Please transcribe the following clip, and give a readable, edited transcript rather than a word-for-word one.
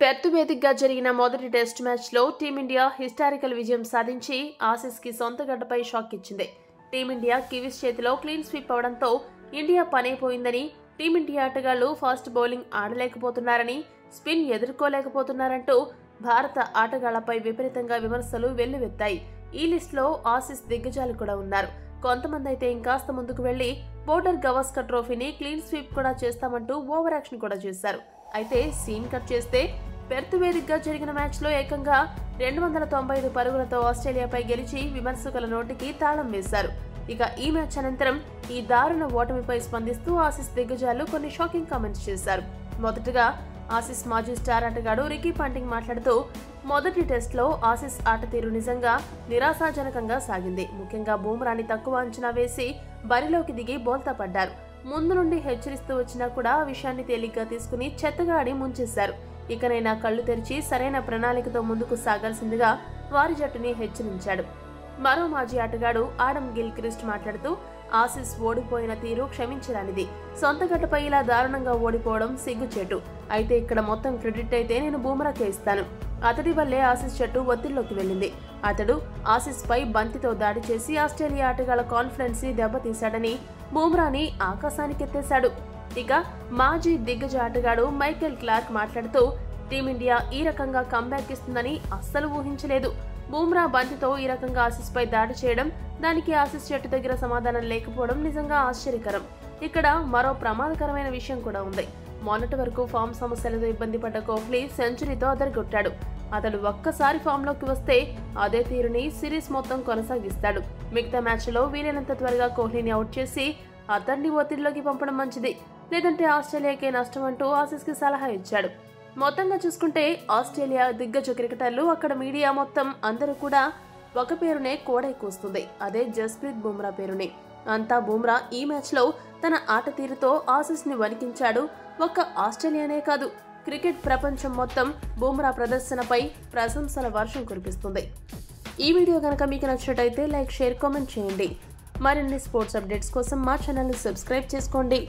Perth వేదికగా జరిగిన మొదటి టెస్ట్ మ్యాచ్లో టీమిండియా హిస్టారికల్ విజయం సాధించి ఆసీస్కి సొంత గడ్డపై షాక్ ఇచ్చింది. టీమిండియా కివీస్ చేతిలో క్లీన్ స్వీప్ అవడంతో ఇండియా పనైపోయిందని, టీమిండియా ఆటగాళ్లు ఫాస్ట్ బౌలింగ్ ఆడలేకపోతున్నారని, స్పిన్ ఎదుర్కోలేకపోతున్నారంటూ భారత ఆటగాళ్లపై విపరీతంగా విమర్శలు వెల్లువెత్తాయి. ఈ లిస్టులో ఆసీస్ దిగ్గజాలు కూడా ఉన్నారు. కొంతమంది అయితే ఇంకాస్త ముందుకు వెళ్లి బోర్డర్ గవాస్కర్ ట్రోఫీని క్లీన్ స్వీప్ కూడా చేస్తామంటూ ఓవర్ యాక్షన్ కూడా చేశారు. అయితే సీన్ కట్ చేస్తే పెర్త్ వేదికగా జరిగిన మ్యాచ్లో ఏకంగా 295 పరుగులతో ఆస్ట్రేలియాపై గెలిచి విమర్శకుల నోటికి తాళం వేశారు. ఇక ఈ మ్యాచ్ అనంతరం ఈ దారుణ ఓటమిపై స్పందిస్తూ ఆసీస్ దిగ్గజాలు కొన్ని షాకింగ్ కామెంట్స్ చేశారు. మొదటగా ఆసీస్ మాజీ స్టార్ ఆటగాడు రికీ పాంటింగ్ మాట్లాడుతూ, మొదటి టెస్ట్లో ఆసీస్ ఆట తీరు నిజంగా నిరాశాజనకంగా సాగింది. ముఖ్యంగా బూమ్రాని తక్కువ అంచనా వేసి బరిలోకి దిగి బోల్తా పడ్డారు. ముందు నుండి హెచ్చరిస్తూ వచ్చినా కూడా ఆ విషయాన్ని తేలిగ్గా తీసుకుని చెత్తగా ఆడి ముంచేశారు. ఇకనైనా కళ్లు తెరిచి సరైన ప్రణాళికతో ముందుకు సాగాల్సిందిగా వారి జట్టుని హెచ్చరించాడు. మరో మాజీ ఆటగాడు ఆడమ్ గిల్క్రిస్ట్ మాట్లాడుతూ, ఆసీస్ ఓడిపోయిన తీరు క్షమించరానిది. సొంత గడ్డపై ఇలా దారుణంగా ఓడిపోవడం సిగ్గుచేటు. అయితే ఇక్కడ మొత్తం క్రెడిట్ అయితే నేను బూమ్రాకే ఇస్తాను. అతడి వల్లే ఆసీస్ జట్టు ఒత్తిడిలోకి వెళ్ళింది. అతడు ఆసీస్ పై బంతితో దాడి చేసి ఆస్ట్రేలియా ఆటగాళ్ల కాన్ఫిడెన్స్ ని దెబ్బతీశాడని బూమ్రాని ఆకాశానికెత్తేశాడు. ఇక మాజీ దిగ్గజ ఆటగాడు మైకేల్ క్లార్క్ మాట్లాడుతూ, టీమిండియా ఈ రకంగా కంబ్యాక్ ఇస్తుందని అస్సలు ఊహించలేదు. బూమ్రా బంతితో ఈ రకంగా ఆసీస్ పై దాడి చేయడం, దానికి ఆసీస్ జట్టు దగ్గర సమాధానం లేకపోవడం నిజంగా ఆశ్చర్యకరం. ఇక్కడ మరో ప్రమాదకరమైన విషయం కూడా ఉంది. మొన్నటి వరకు ఫామ్ సమస్యలతో ఇబ్బంది పడ్డ కోహ్లీ సెంచరీతో అదరగొట్టాడు. అతడు ఒక్కసారి ఫామ్ లోకి వస్తే అదే తీరుని సిరీస్ మొత్తం కొనసాగిస్తాడు. మిగతా మ్యాచ్లో వీలైనంత త్వరగా కోహ్లీని అవుట్ చేసి అతన్ని ఒత్తిడిలోకి పంపడం మంచిది, లేదంటే ఆస్ట్రేలియాకే నష్టం అంటూ ఆసీస్కి సలహా ఇచ్చాడు. మొత్తంగా చూసుకుంటే ఆస్ట్రేలియా దిగ్గజ క్రికెటర్లు, అక్కడ మీడియా మొత్తం అందరూ కూడా ఒక పేరునే కోడై కూస్తుంది. అదే జస్ప్రీత్ బుమ్రా పేరునే. అంతా బుమ్రా ఈ మ్యాచ్లో తన ఆట తీరుతో ఆసీస్ ని వణికించాడు. ఒక్క ఆస్ట్రేలియానే కాదు, క్రికెట్ ప్రపంచం మొత్తం బుమ్రా ప్రదర్శనపై ప్రశంసల వర్షం కురిపిస్తుంది. ఈ వీడియో కనుక మీకు నచ్చినట్టయితే లైక్, షేర్, కామెంట్ చేయండి. మరిన్ని స్పోర్ట్స్ అప్డేట్స్ కోసం మా ఛానల్ని సబ్స్క్రైబ్ చేసుకోండి.